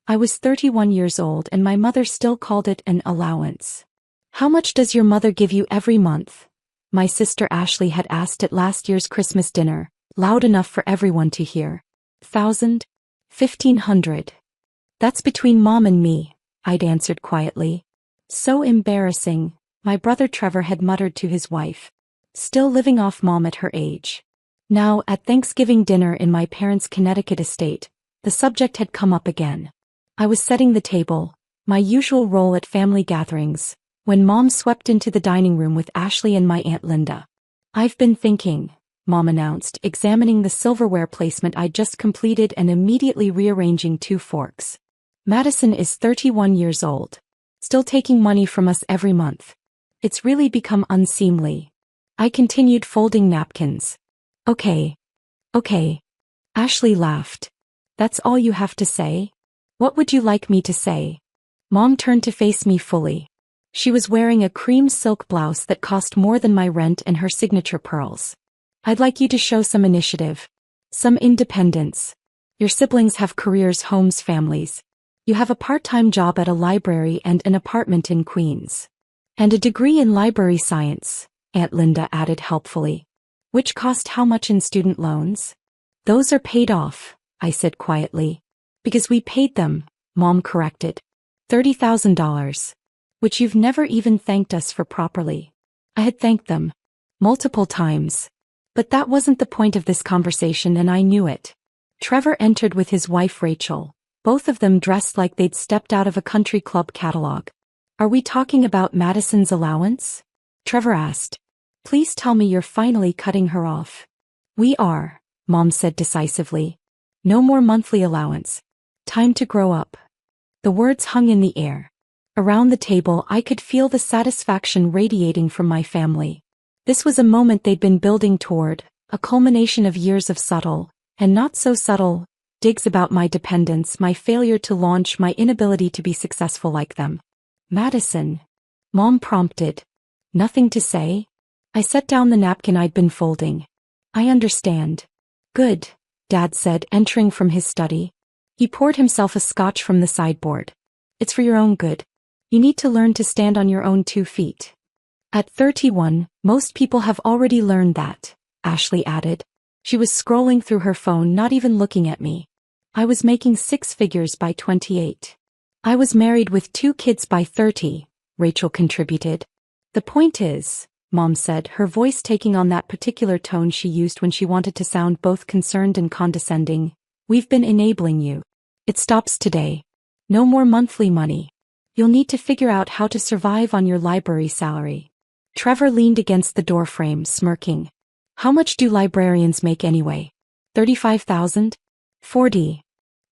I was 31 years old and my mother still called it an allowance. How much does your mother give you every month? My sister Ashley had asked at last year's Christmas dinner, loud enough for everyone to hear. 1,000? 1,500. That's between Mom and me, I'd answered quietly. So embarrassing, my brother Trevor had muttered to his wife. Still living off Mom at her age. Now, at Thanksgiving dinner in my parents' Connecticut estate, the subject had come up again. I was setting the table, my usual role at family gatherings, when Mom swept into the dining room with Ashley and my Aunt Linda. I've been thinking, Mom announced, examining the silverware placement I'd just completed and immediately rearranging 2 forks. Madison is 31 years old. Still taking money from us every month. It's really become unseemly. I continued folding napkins. Okay. Ashley laughed. That's all you have to say? What would you like me to say? Mom turned to face me fully. She was wearing a cream silk blouse that cost more than my rent and her signature pearls. I'd like you to show some initiative. Some independence. Your siblings have careers, homes, families. You have a part-time job at a library and an apartment in Queens. And a degree in library science, Aunt Linda added helpfully. Which cost how much in student loans? Those are paid off, I said quietly. Because we paid them, Mom corrected. $30,000. Which you've never even thanked us for properly. I had thanked them. Multiple times. But that wasn't the point of this conversation and I knew it. Trevor entered with his wife Rachel, both of them dressed like they'd stepped out of a country club catalog. Are we talking about Madison's allowance? Trevor asked. Please tell me you're finally cutting her off. We are, Mom said decisively. No more monthly allowance. Time to grow up. The words hung in the air. Around the table I could feel the satisfaction radiating from my family. This was a moment they'd been building toward, a culmination of years of subtle, and not so subtle, digs about my dependence, my failure to launch, my inability to be successful like them. Madison. Mom prompted. Nothing to say? I set down the napkin I'd been folding. I understand. Good, Dad said, entering from his study. He poured himself a scotch from the sideboard. It's for your own good. You need to learn to stand on your own 2 feet. At 31, most people have already learned that, Ashley added. She was scrolling through her phone, not even looking at me. I was making 6 figures by 28. I was married with 2 kids by 30, Rachel contributed. The point is, Mom said, her voice taking on that particular tone she used when she wanted to sound both concerned and condescending, we've been enabling you. It stops today. No more monthly money. You'll need to figure out how to survive on your library salary. Trevor leaned against the doorframe, smirking. How much do librarians make anyway? 35,000? 40.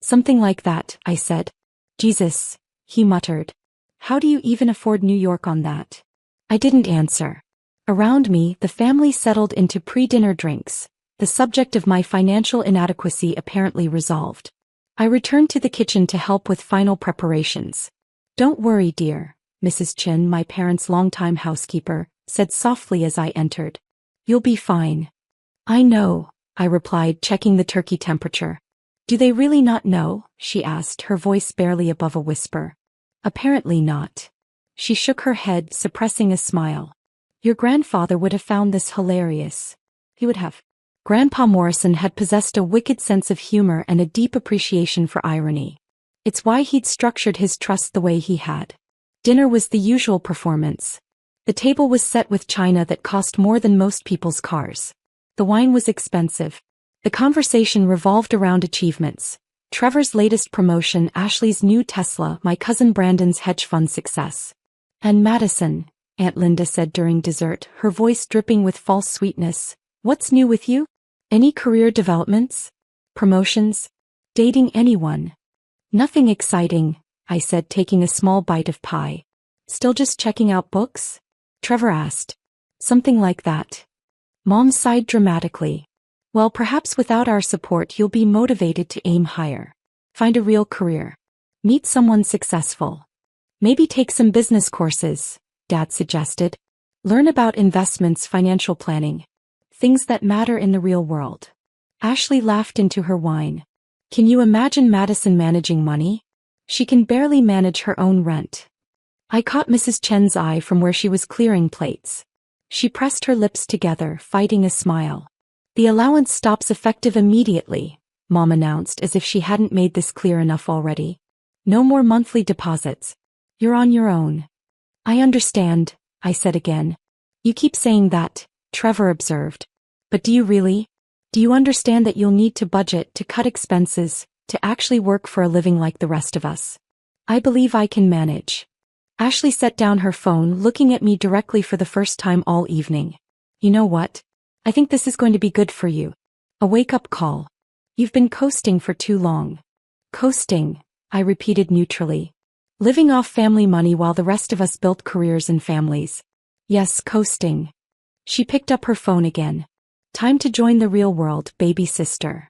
Something like that, I said. Jesus, he muttered. How do you even afford New York on that? I didn't answer. Around me, the family settled into pre-dinner drinks, the subject of my financial inadequacy apparently resolved. I returned to the kitchen to help with final preparations. Don't worry, dear, Mrs. Chin, my parents' longtime housekeeper, said softly as I entered. You'll be fine. I know, I replied, checking the turkey temperature. Do they really not know? She asked, her voice barely above a whisper. Apparently not. She shook her head, suppressing a smile. Your grandfather would have found this hilarious. He would have. Grandpa Morrison had possessed a wicked sense of humor and a deep appreciation for irony. It's why he'd structured his trust the way he had. Dinner was the usual performance. The table was set with china that cost more than most people's cars. The wine was expensive. The conversation revolved around achievements. Trevor's latest promotion, Ashley's new Tesla, my cousin Brandon's hedge fund success. And Madison, Aunt Linda said during dessert, her voice dripping with false sweetness. What's new with you? Any career developments? Promotions? Dating anyone? Nothing exciting, I said, taking a small bite of pie. Still just checking out books? Trevor asked. Something like that. Mom sighed dramatically. Well, perhaps without our support you'll be motivated to aim higher. Find a real career. Meet someone successful. Maybe take some business courses, Dad suggested. Learn about investments, financial planning. Things that matter in the real world. Ashley laughed into her wine. Can you imagine Madison managing money? She can barely manage her own rent. I caught Mrs. Chen's eye from where she was clearing plates. She pressed her lips together, fighting a smile. The allowance stops effective immediately, Mom announced as if she hadn't made this clear enough already. No more monthly deposits. You're on your own. I understand, I said again. You keep saying that, Trevor observed. But do you really? Do you understand that you'll need to budget, to cut expenses, to actually work for a living like the rest of us? I believe I can manage. Ashley set down her phone, looking at me directly for the first time all evening. You know what? I think this is going to be good for you. A wake-up call. You've been coasting for too long. Coasting, I repeated neutrally. Living off family money while the rest of us built careers and families. Yes, coasting. She picked up her phone again. Time to join the real world, baby sister.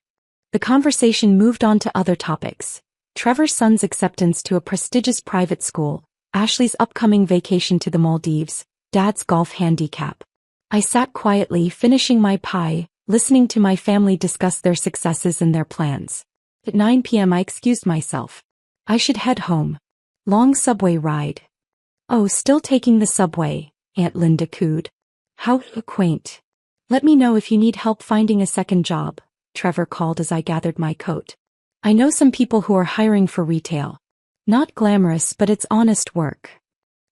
The conversation moved on to other topics. Trevor's son's acceptance to a prestigious private school, Ashley's upcoming vacation to the Maldives, Dad's golf handicap. I sat quietly, finishing my pie, listening to my family discuss their successes and their plans. At 9 p.m. I excused myself. I should head home. Long subway ride. Oh, still taking the subway, Aunt Linda cooed. How quaint. Let me know if you need help finding a second job, Trevor called as I gathered my coat. I know some people who are hiring for retail. Not glamorous, but it's honest work.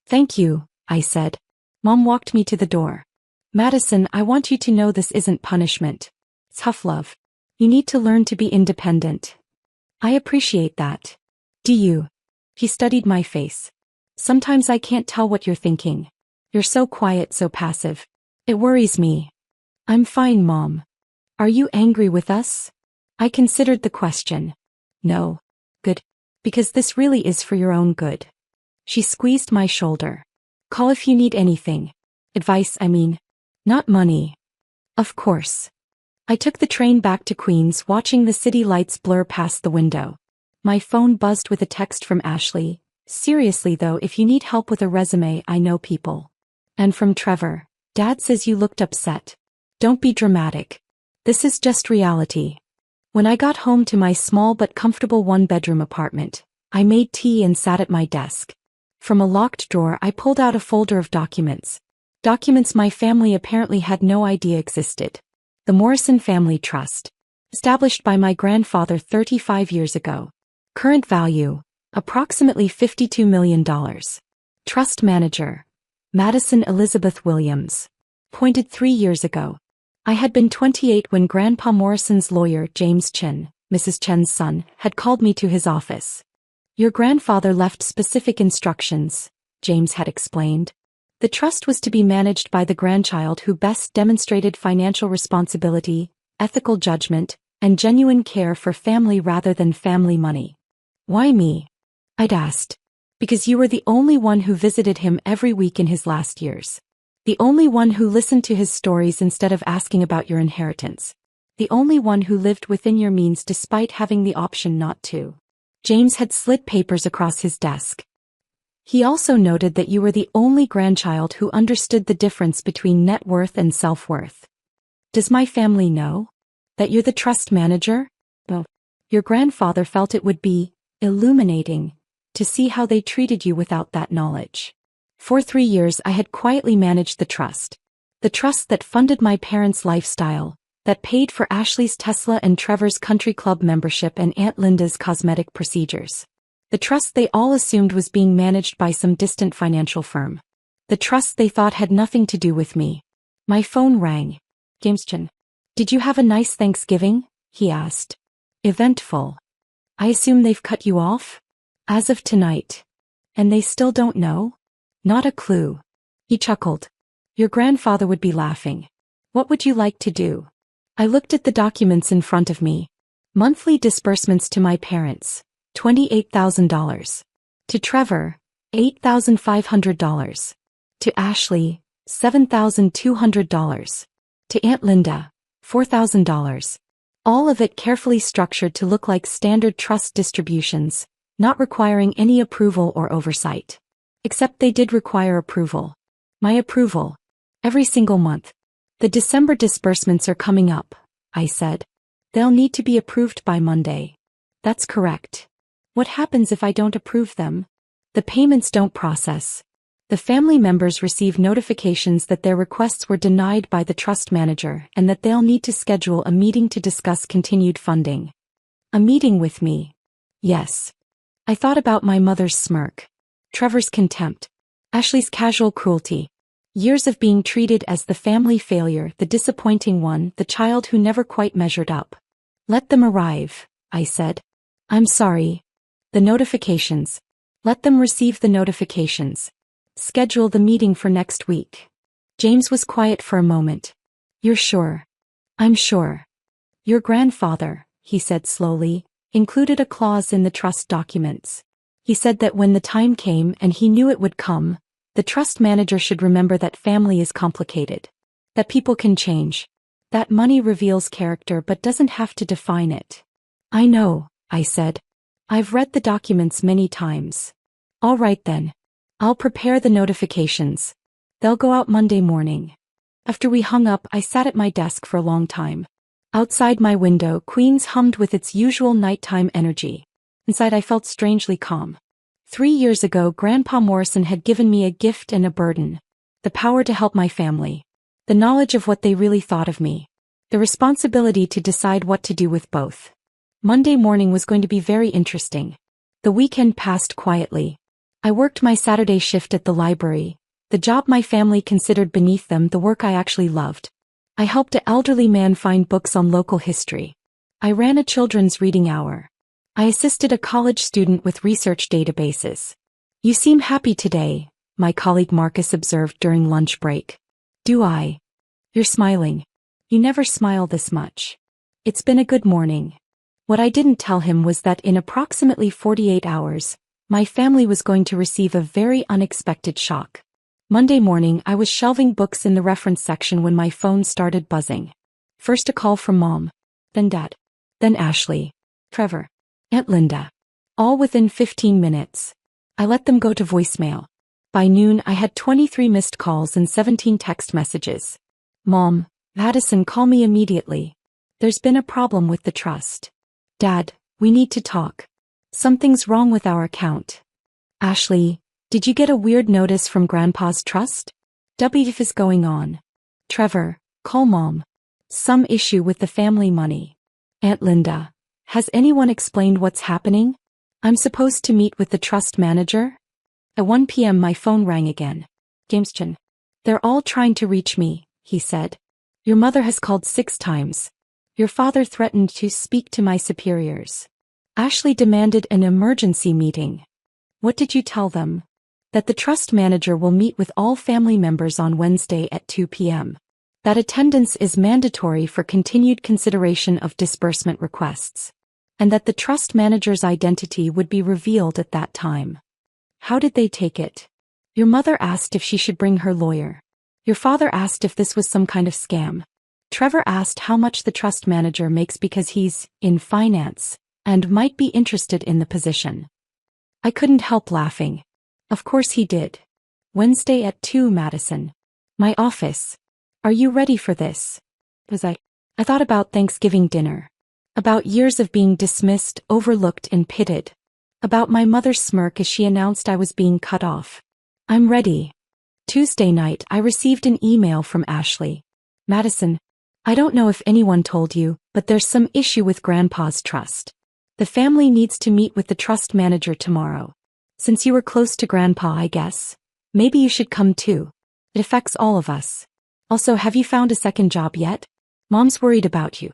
Thank you, I said. Mom walked me to the door. Madison, I want you to know this isn't punishment. It's tough love. You need to learn to be independent. I appreciate that. Do you? He studied my face. Sometimes I can't tell what you're thinking. You're so quiet, so passive. It worries me. I'm fine, Mom. Are you angry with us? I considered the question. No. Good. Because this really is for your own good. She squeezed my shoulder. Call if you need anything. Advice, I mean. Not money. Of course. I took the train back to Queens, watching the city lights blur past the window. My phone buzzed with a text from Ashley. Seriously though, if you need help with a resume, I know people. And from Trevor. Dad says you looked upset. Don't be dramatic. This is just reality. When I got home to my small but comfortable one-bedroom apartment, I made tea and sat at my desk. From a locked drawer I pulled out a folder of documents. Documents my family apparently had no idea existed. The Morrison Family Trust. Established by my grandfather 35 years ago. Current value, approximately $52 million. Trust manager, Madison Elizabeth Williams. Appointed 3 years ago. I had been 28 when Grandpa Morrison's lawyer, James Chen, Mrs. Chen's son, had called me to his office. Your grandfather left specific instructions, James had explained. The trust was to be managed by the grandchild who best demonstrated financial responsibility, ethical judgment, and genuine care for family rather than family money. Why me? I'd asked. Because you were the only one who visited him every week in his last years. The only one who listened to his stories instead of asking about your inheritance. The only one who lived within your means despite having the option not to. James had slid papers across his desk. He also noted that you were the only grandchild who understood the difference between net worth and self-worth. Does my family know? That you're the trust manager? Well, your grandfather felt it would be illuminating to see how they treated you without that knowledge. For 3 years I had quietly managed the trust. The trust that funded my parents' lifestyle, that paid for Ashley's Tesla and Trevor's country club membership and Aunt Linda's cosmetic procedures. The trust they all assumed was being managed by some distant financial firm. The trust they thought had nothing to do with me. My phone rang. James Chen. Did you have a nice Thanksgiving? He asked. Eventful. I assume they've cut you off? As of tonight. And they still don't know? Not a clue. He chuckled. Your grandfather would be laughing. What would you like to do? I looked at the documents in front of me. Monthly disbursements to my parents, $28,000. To Trevor, $8,500. To Ashley, $7,200. To Aunt Linda, $4,000. All of it carefully structured to look like standard trust distributions, not requiring any approval or oversight. Except they did require approval. My approval. Every single month. The December disbursements are coming up, I said. They'll need to be approved by Monday. That's correct. What happens if I don't approve them? The payments don't process. The family members receive notifications that their requests were denied by the trust manager and that they'll need to schedule a meeting to discuss continued funding. A meeting with me. Yes. I thought about my mother's smirk. Trevor's contempt. Ashley's casual cruelty. Years of being treated as the family failure, the disappointing one, the child who never quite measured up. Let them arrive, I said. I'm sorry. The notifications. Let them receive the notifications. Schedule the meeting for next week. James was quiet for a moment. You're sure? I'm sure. Your grandfather, he said slowly, included a clause in the trust documents. He said that when the time came, and he knew it would come, the trust manager should remember that family is complicated. That people can change. That money reveals character but doesn't have to define it. I know, I said. I've read the documents many times. All right then. I'll prepare the notifications. They'll go out Monday morning. After we hung up, I sat at my desk for a long time. Outside my window, Queens hummed with its usual nighttime energy. Inside I felt strangely calm. 3 years ago, Grandpa Morrison had given me a gift and a burden. The power to help my family. The knowledge of what they really thought of me. The responsibility to decide what to do with both. Monday morning was going to be very interesting. The weekend passed quietly. I worked my Saturday shift at the library, the job my family considered beneath them, the work I actually loved. I helped an elderly man find books on local history. I ran a children's reading hour. I assisted a college student with research databases. You seem happy today, my colleague Marcus observed during lunch break. Do I? You're smiling. You never smile this much. It's been a good morning. What I didn't tell him was that in approximately 48 hours, my family was going to receive a very unexpected shock. Monday morning, I was shelving books in the reference section when my phone started buzzing. First a call from Mom, then Dad, then Ashley, Trevor, Aunt Linda. All within 15 minutes. I let them go to voicemail. By noon, I had 23 missed calls and 17 text messages. Mom, Madison, call me immediately. There's been a problem with the trust. Dad, we need to talk. Something's wrong with our account. Ashley, did you get a weird notice from Grandpa's trust? What is going on? Trevor, call Mom. Some issue with the family money. Aunt Linda, has anyone explained what's happening? I'm supposed to meet with the trust manager? At 1 p.m. my phone rang again. James Chin. They're all trying to reach me, he said. Your mother has called 6 times. Your father threatened to speak to my superiors. Ashley demanded an emergency meeting. What did you tell them? That the trust manager will meet with all family members on Wednesday at 2 p.m. That attendance is mandatory for continued consideration of disbursement requests. And that the trust manager's identity would be revealed at that time. How did they take it? Your mother asked if she should bring her lawyer. Your father asked if this was some kind of scam. Trevor asked how much the trust manager makes because he's in finance and might be interested in the position. I couldn't help laughing. Of course he did. Wednesday at 2, Madison. My office. Are you ready for this? I thought about Thanksgiving dinner. About years of being dismissed, overlooked and pitted. About my mother's smirk as she announced I was being cut off. I'm ready. Tuesday night I received an email from Ashley. Madison, I don't know if anyone told you, but there's some issue with Grandpa's trust. The family needs to meet with the trust manager tomorrow. Since you were close to Grandpa, I guess. Maybe you should come too. It affects all of us. Also, have you found a second job yet? Mom's worried about you.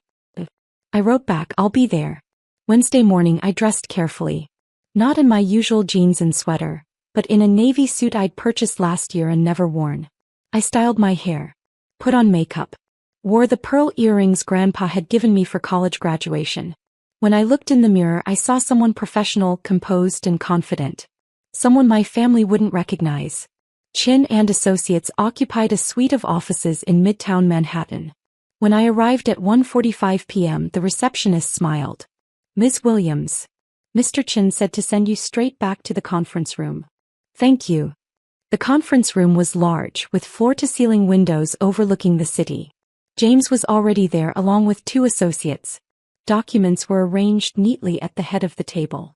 I wrote back, I'll be there. Wednesday morning I dressed carefully. Not in my usual jeans and sweater, but in a navy suit I'd purchased last year and never worn. I styled my hair. Put on makeup. Wore the pearl earrings Grandpa had given me for college graduation. When I looked in the mirror, I saw someone professional, composed and confident. Someone my family wouldn't recognize. Chin and Associates occupied a suite of offices in Midtown Manhattan. When I arrived at 1:45 p.m., the receptionist smiled. Ms. Williams. Mr. Chin said to send you straight back to the conference room. Thank you. The conference room was large, with floor-to-ceiling windows overlooking the city. James was already there along with 2 associates. Documents were arranged neatly at the head of the table.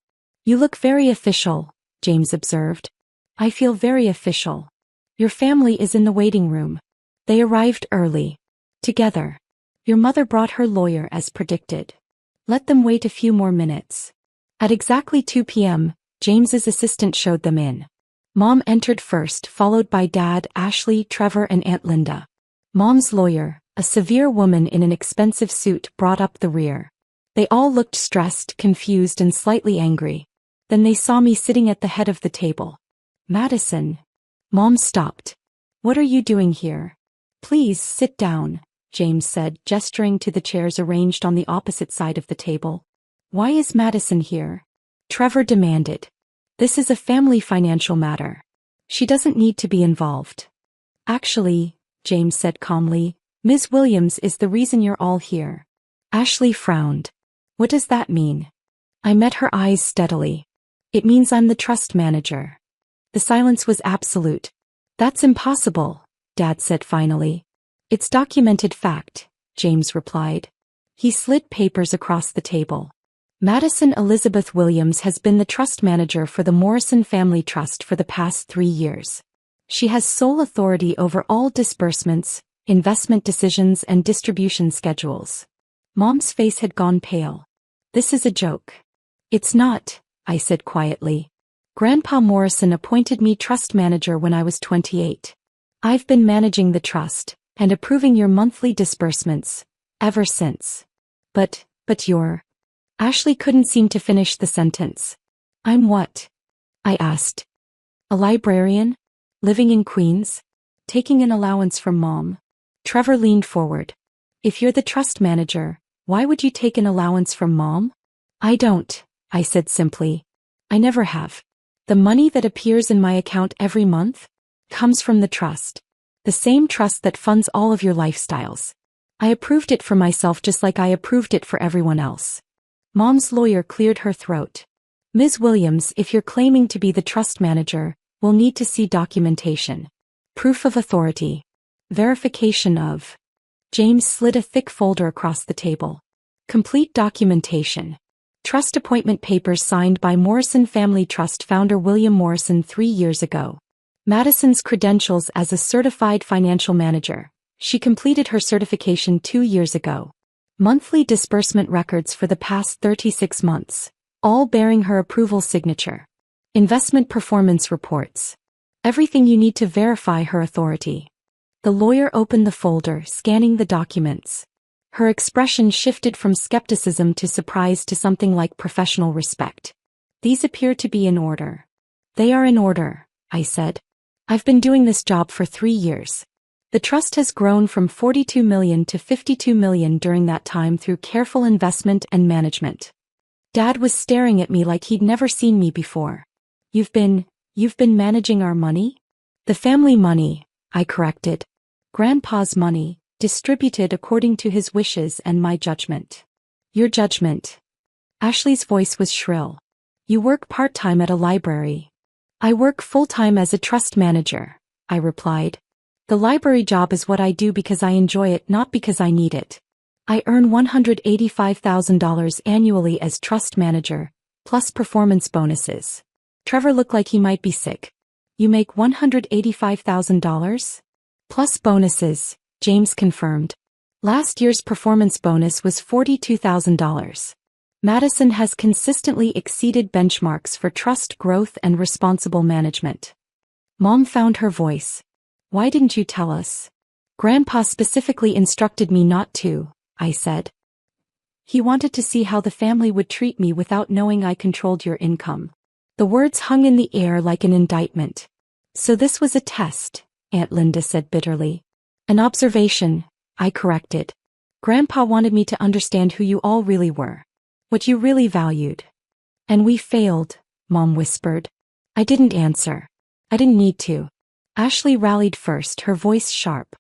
You look very official, James observed. I feel very official. Your family is in the waiting room. They arrived early. Together. Your mother brought her lawyer as predicted. Let them wait a few more minutes. At exactly 2 p.m., James's assistant showed them in. Mom entered first, followed by Dad, Ashley, Trevor, and Aunt Linda. Mom's lawyer, a severe woman in an expensive suit, brought up the rear. They all looked stressed, confused, and slightly angry. Then they saw me sitting at the head of the table. Madison. Mom stopped. What are you doing here? Please sit down, James said, gesturing to the chairs arranged on the opposite side of the table. Why is Madison here? Trevor demanded. This is a family financial matter. She doesn't need to be involved. Actually, James said calmly, Ms. Williams is the reason you're all here. Ashley frowned. What does that mean? I met her eyes steadily. It means I'm the trust manager. The silence was absolute. That's impossible, Dad said finally. It's documented fact, James replied. He slid papers across the table. Madison Elizabeth Williams has been the trust manager for the Morrison Family Trust for the past 3 years. She has sole authority over all disbursements, investment decisions, and distribution schedules. Mom's face had gone pale. This is a joke. It's not, I said quietly. Grandpa Morrison appointed me trust manager when I was 28. I've been managing the trust and approving your monthly disbursements ever since. But you're... Ashley couldn't seem to finish the sentence. I'm what? I asked. A librarian? Living in Queens? Taking an allowance from Mom? Trevor leaned forward. If you're the trust manager, why would you take an allowance from Mom? I don't, I said simply. I never have. The money that appears in my account every month comes from the trust. The same trust that funds all of your lifestyles. I approved it for myself just like I approved it for everyone else. Mom's lawyer cleared her throat. Ms. Williams, if you're claiming to be the trust manager, we'll need to see documentation. Proof of authority. Verification of. James slid a thick folder across the table. Complete documentation. Trust appointment papers signed by Morrison Family Trust founder William Morrison 3 years ago. Madison's credentials as a certified financial manager. She completed her certification 2 years ago. Monthly disbursement records for the past 36 months, all bearing her approval signature. Investment performance reports. Everything you need to verify her authority. The lawyer opened the folder, scanning the documents. Her expression shifted from skepticism to surprise to something like professional respect. These appear to be in order. They are in order, I said. I've been doing this job for 3 years. The trust has grown from 42 million to 52 million during that time through careful investment and management. Dad was staring at me like he'd never seen me before. You've been managing our money? The family money, I corrected. Grandpa's money, distributed according to his wishes and my judgment. Your judgment. Ashley's voice was shrill. You work part-time at a library. I work full-time as a trust manager, I replied. The library job is what I do because I enjoy it, not because I need it. I earn $185,000 annually as trust manager, plus performance bonuses. Trevor looked like he might be sick. You make $185,000? Plus bonuses, James confirmed. Last year's performance bonus was $42,000. Madison has consistently exceeded benchmarks for trust growth and responsible management. Mom found her voice. Why didn't you tell us? Grandpa specifically instructed me not to, I said. He wanted to see how the family would treat me without knowing I controlled your income. The words hung in the air like an indictment. So this was a test, Aunt Linda said bitterly. An observation, I corrected. Grandpa wanted me to understand who you all really were. What you really valued. And we failed, Mom whispered. I didn't answer. I didn't need to. Ashley rallied first, her voice sharp.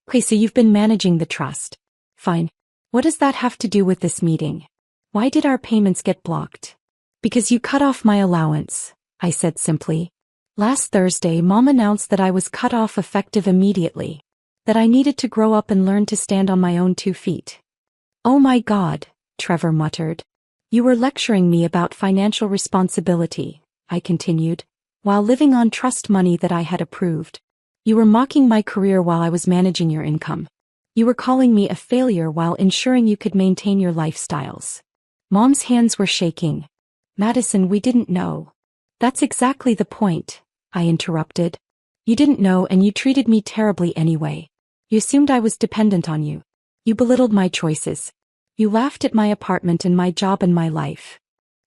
Okay, so you've been managing the trust. Fine. What does that have to do with this meeting? Why did our payments get blocked? Because you cut off my allowance, I said simply. Last Thursday, Mom announced that I was cut off effective immediately. That I needed to grow up and learn to stand on my own 2 feet. Oh my God, Trevor muttered. You were lecturing me about financial responsibility, I continued, while living on trust money that I had approved. You were mocking my career while I was managing your income. You were calling me a failure while ensuring you could maintain your lifestyles. Mom's hands were shaking. Madison, we didn't know. That's exactly the point, I interrupted. You didn't know and you treated me terribly anyway. You assumed I was dependent on you. You belittled my choices. You laughed at my apartment and my job and my life.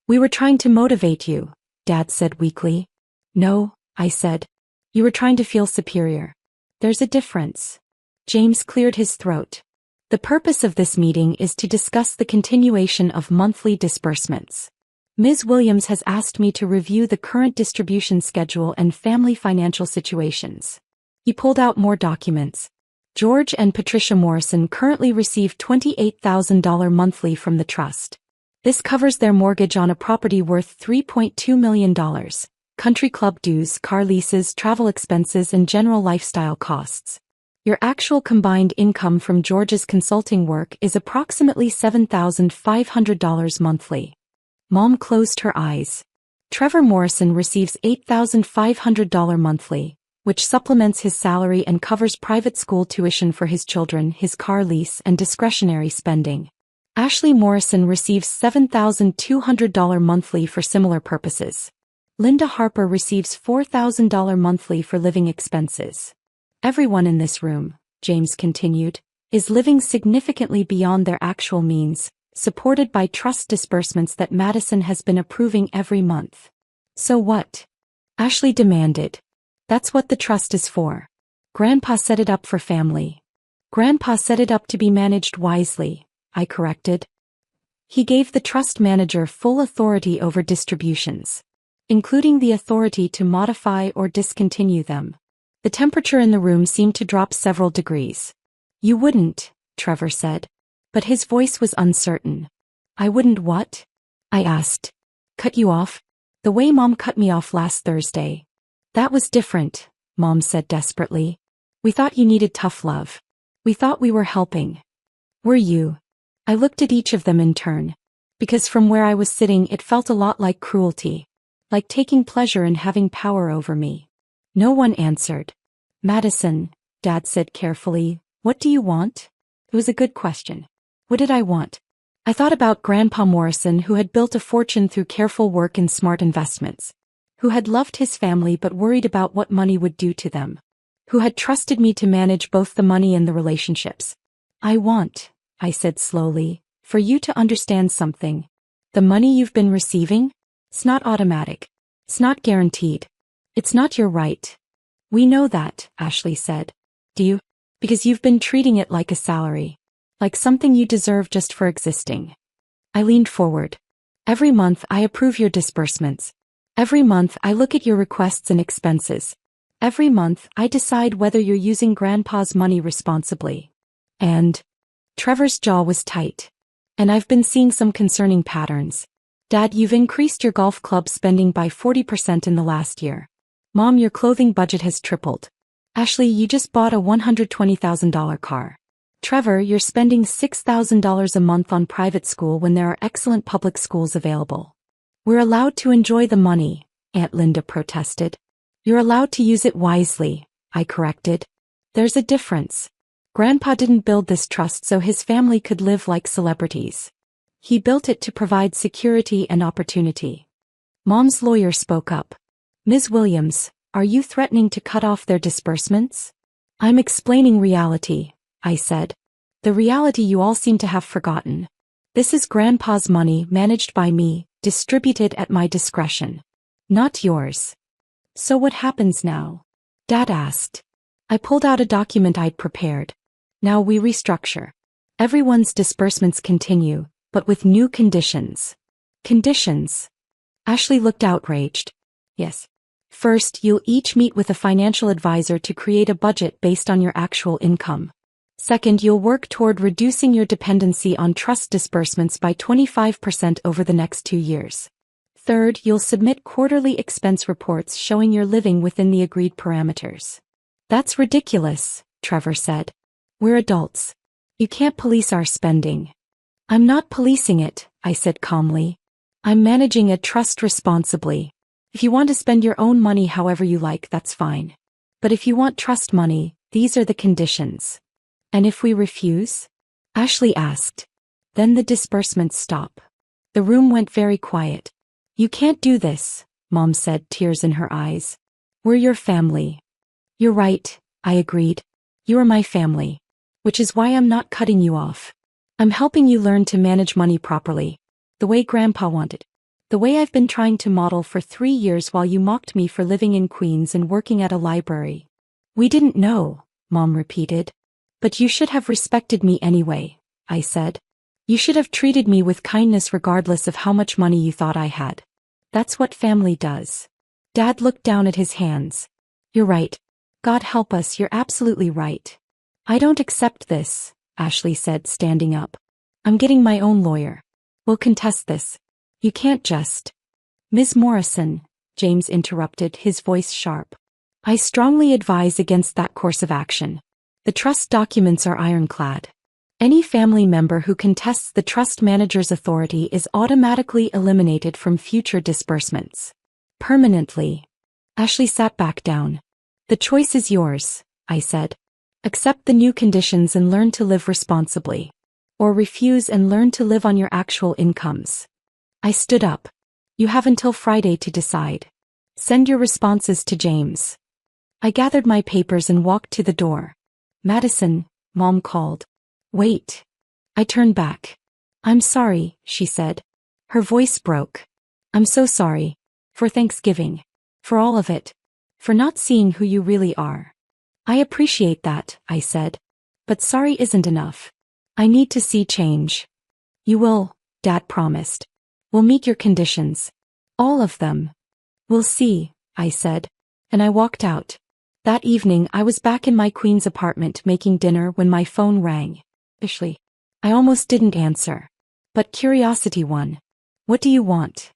We were trying to motivate you, Dad said weakly. No, I said. You were trying to feel superior. There's a difference. James cleared his throat. The purpose of this meeting is to discuss the continuation of monthly disbursements. Ms. Williams has asked me to review the current distribution schedule and family financial situations. He pulled out more documents. George and Patricia Morrison currently receive $28,000 monthly from the trust. This covers their mortgage on a property worth $3.2 million, country club dues, car leases, travel expenses, and general lifestyle costs. Your actual combined income from George's consulting work is approximately $7,500 monthly. Mom closed her eyes. Trevor Morrison receives $8,500 monthly, which supplements his salary and covers private school tuition for his children, his car lease, and discretionary spending. Ashley Morrison receives $7,200 monthly for similar purposes. Linda Harper receives $4,000 monthly for living expenses. Everyone in this room, James continued, is living significantly beyond their actual means, supported by trust disbursements that Madison has been approving every month. So what? Ashley demanded. That's what the trust is for. Grandpa set it up for family. Grandpa set it up to be managed wisely, I corrected. He gave the trust manager full authority over distributions, including the authority to modify or discontinue them. The temperature in the room seemed to drop several degrees. You wouldn't, Trevor said. But his voice was uncertain. I wouldn't what? I asked. Cut you off? The way Mom cut me off last Thursday. That was different, Mom said desperately. We thought you needed tough love. We thought we were helping. Were you? I looked at each of them in turn. Because from where I was sitting it felt a lot like cruelty. Like taking pleasure in having power over me. No one answered. Madison, Dad said carefully, what do you want? It was a good question. What did I want? I thought about Grandpa Morrison, who had built a fortune through careful work and smart investments. Who had loved his family but worried about what money would do to them. Who had trusted me to manage both the money and the relationships. I want, I said slowly, for you to understand something. The money you've been receiving? It's not automatic. It's not guaranteed. It's not your right. We know that, Ashley said. Do you? Because you've been treating it like a salary. Like something you deserve just for existing. I leaned forward. Every month I approve your disbursements. Every month I look at your requests and expenses. Every month I decide whether you're using Grandpa's money responsibly. And Trevor's jaw was tight. And I've been seeing some concerning patterns. Dad, you've increased your golf club spending by 40% in the last year. Mom, your clothing budget has tripled. Ashley, you just bought a $120,000 car. Trevor, you're spending $6,000 a month on private school when there are excellent public schools available. We're allowed to enjoy the money, Aunt Linda protested. You're allowed to use it wisely, I corrected. There's a difference. Grandpa didn't build this trust so his family could live like celebrities. He built it to provide security and opportunity. Mom's lawyer spoke up. Ms. Williams, are you threatening to cut off their disbursements? I'm explaining reality, I said. The reality you all seem to have forgotten. This is Grandpa's money managed by me, distributed at my discretion. Not yours. So what happens now? Dad asked. I pulled out a document I'd prepared. Now we restructure. Everyone's disbursements continue, but with new conditions. Conditions? Ashley looked outraged. Yes. First, you'll each meet with a financial advisor to create a budget based on your actual income. Second, you'll work toward reducing your dependency on trust disbursements by 25% over the next 2 years. Third, you'll submit quarterly expense reports showing you're living within the agreed parameters. That's ridiculous, Trevor said. We're adults. You can't police our spending. I'm not policing it, I said calmly. I'm managing a trust responsibly. If you want to spend your own money however you like, that's fine. But if you want trust money, these are the conditions. And if we refuse? Ashley asked. Then the disbursements stop. The room went very quiet. You can't do this, Mom said, tears in her eyes. We're your family. You're right, I agreed. You are my family. Which is why I'm not cutting you off. I'm helping you learn to manage money properly. The way Grandpa wanted. The way I've been trying to model for 3 years while you mocked me for living in Queens and working at a library. We didn't know, Mom repeated. But you should have respected me anyway, I said. You should have treated me with kindness regardless of how much money you thought I had. That's what family does. Dad looked down at his hands. You're right. God help us, you're absolutely right. I don't accept this, Ashley said, standing up. I'm getting my own lawyer. We'll contest this. You can't just. Ms. Morrison, James interrupted, his voice sharp. I strongly advise against that course of action. The trust documents are ironclad. Any family member who contests the trust manager's authority is automatically eliminated from future disbursements. Permanently. Ashley sat back down. The choice is yours, I said. Accept the new conditions and learn to live responsibly. Or refuse and learn to live on your actual incomes. I stood up. You have until Friday to decide. Send your responses to James. I gathered my papers and walked to the door. Madison, Mom called. Wait. I turned back. I'm sorry, she said. Her voice broke. I'm so sorry. For Thanksgiving. For all of it. For not seeing who you really are. I appreciate that, I said. But sorry isn't enough. I need to see change. You will, Dad promised. We'll meet your conditions. All of them. We'll see, I said. And I walked out. That evening I was back in my Queens apartment making dinner when my phone rang. Ashley. I almost didn't answer. But curiosity won. What do you want?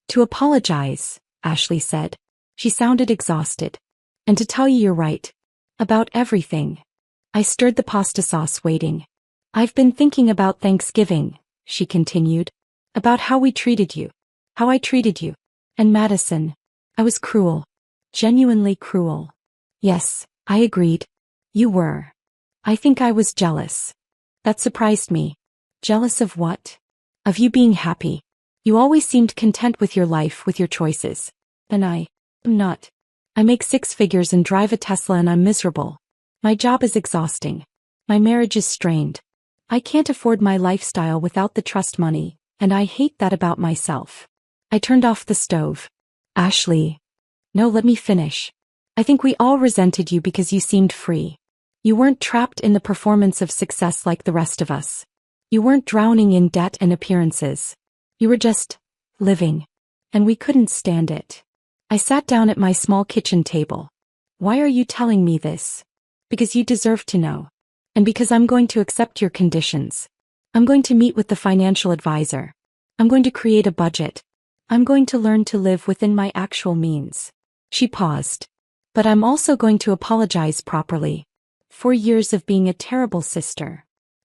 To apologize, Ashley said. She sounded exhausted. And to tell you you're right. About everything. I stirred the pasta sauce, waiting. I've been thinking about Thanksgiving, she continued. About how we treated you. How I treated you. And Madison. I was cruel. Genuinely cruel. Yes, I agreed. You were. I think I was jealous. That surprised me. Jealous of what? Of you being happy. You always seemed content with your life, with your choices. And I am not. I make 6 figures and drive a Tesla and I'm miserable. My job is exhausting. My marriage is strained. I can't afford my lifestyle without the trust money, and I hate that about myself. I turned off the stove. Ashley. No, let me finish. I think we all resented you because you seemed free. You weren't trapped in the performance of success like the rest of us. You weren't drowning in debt and appearances. You were just living. And we couldn't stand it. I sat down at my small kitchen table. Why are you telling me this? Because you deserve to know. And because I'm going to accept your conditions. I'm going to meet with the financial advisor. I'm going to create a budget. I'm going to learn to live within my actual means. She paused. But I'm also going to apologize properly. 4 years of being a terrible sister.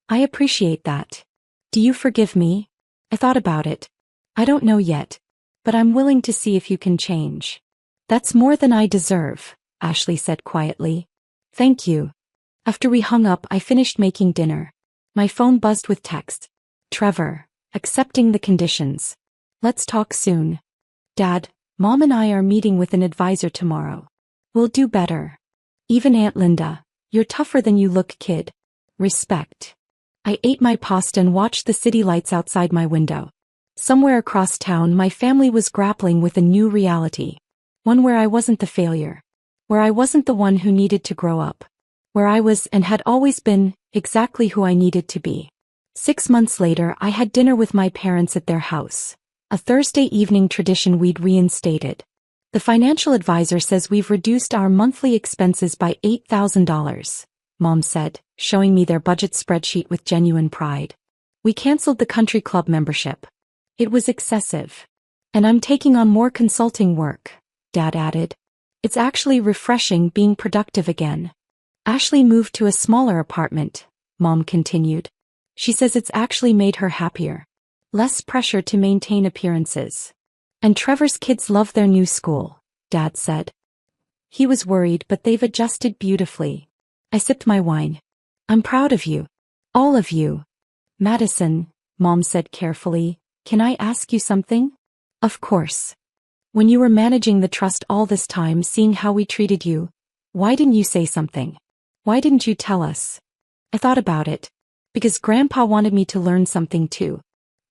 I appreciate that. Do you forgive me? I thought about it. I don't know yet. But I'm willing to see if you can change. That's more than I deserve, Ashley said quietly. Thank you. After we hung up, I finished making dinner. My phone buzzed with text. Trevor, accepting the conditions. Let's talk soon. Dad, Mom and I are meeting with an advisor tomorrow. We'll do better. Even Aunt Linda, you're tougher than you look, kid. Respect. I ate my pasta and watched the city lights outside my window. Somewhere across town, my family was grappling with a new reality. One where I wasn't the failure. Where I wasn't the one who needed to grow up. Where I was and had always been exactly who I needed to be. 6 months later, I had dinner with my parents at their house. A Thursday evening tradition we'd reinstated. The financial advisor says we've reduced our monthly expenses by $8,000, Mom said, showing me their budget spreadsheet with genuine pride. We canceled the country club membership. It was excessive. And I'm taking on more consulting work, Dad added. It's actually refreshing being productive again. Ashley moved to a smaller apartment, Mom continued. She says it's actually made her happier. Less pressure to maintain appearances. And Trevor's kids love their new school, Dad said. He was worried, but they've adjusted beautifully. I sipped my wine. I'm proud of you. All of you. Madison, Mom said carefully, can I ask you something? Of course. When you were managing the trust all this time, seeing how we treated you, why didn't you say something? Why didn't you tell us? I thought about it. Because Grandpa wanted me to learn something too.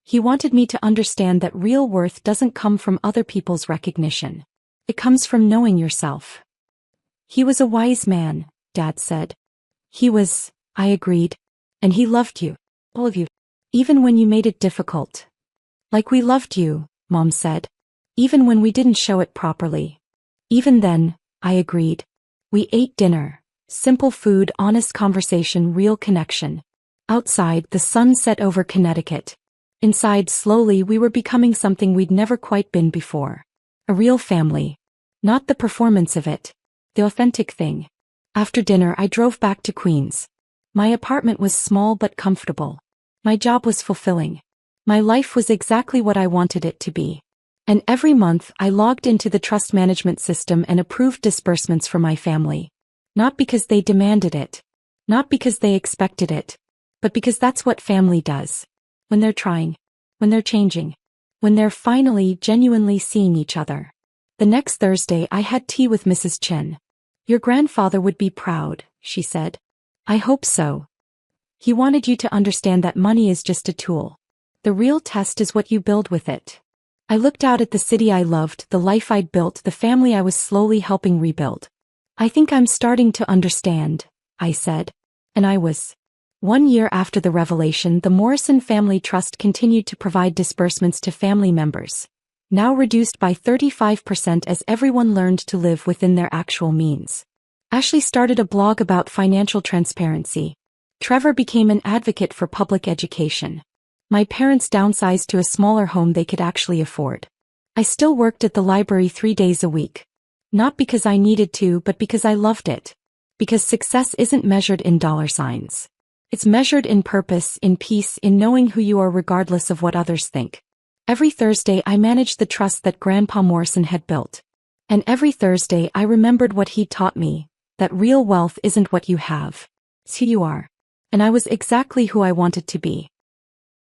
He wanted me to understand that real worth doesn't come from other people's recognition. It comes from knowing yourself. He was a wise man, Dad said. He was, I agreed. And he loved you. All of you. Even when you made it difficult. Like we loved you, Mom said. Even when we didn't show it properly. Even then, I agreed. We ate dinner. Simple food, honest conversation, real connection. Outside, the sun set over Connecticut. Inside, slowly, we were becoming something we'd never quite been before. A real family. Not the performance of it. The authentic thing. After dinner, I drove back to Queens. My apartment was small but comfortable. My job was fulfilling. My life was exactly what I wanted it to be. And every month, I logged into the trust management system and approved disbursements for my family. Not because they demanded it. Not because they expected it. But because that's what family does. When they're trying. When they're changing. When they're finally, genuinely seeing each other. The next Thursday, I had tea with Mrs. Chen. Your grandfather would be proud, she said. I hope so. He wanted you to understand that money is just a tool. The real test is what you build with it. I looked out at the city I loved, the life I'd built, the family I was slowly helping rebuild. I think I'm starting to understand, I said. And I was. 1 year after the revelation, the Morrison Family Trust continued to provide disbursements to family members, now reduced by 35% as everyone learned to live within their actual means. Ashley started a blog about financial transparency. Trevor became an advocate for public education. My parents downsized to a smaller home they could actually afford. I still worked at the library 3 days a week. Not because I needed to, but because I loved it. Because success isn't measured in dollar signs. It's measured in purpose, in peace, in knowing who you are regardless of what others think. Every Thursday I managed the trust that Grandpa Morrison had built. And every Thursday I remembered what he taught me, that real wealth isn't what you have. It's who you are. And I was exactly who I wanted to be.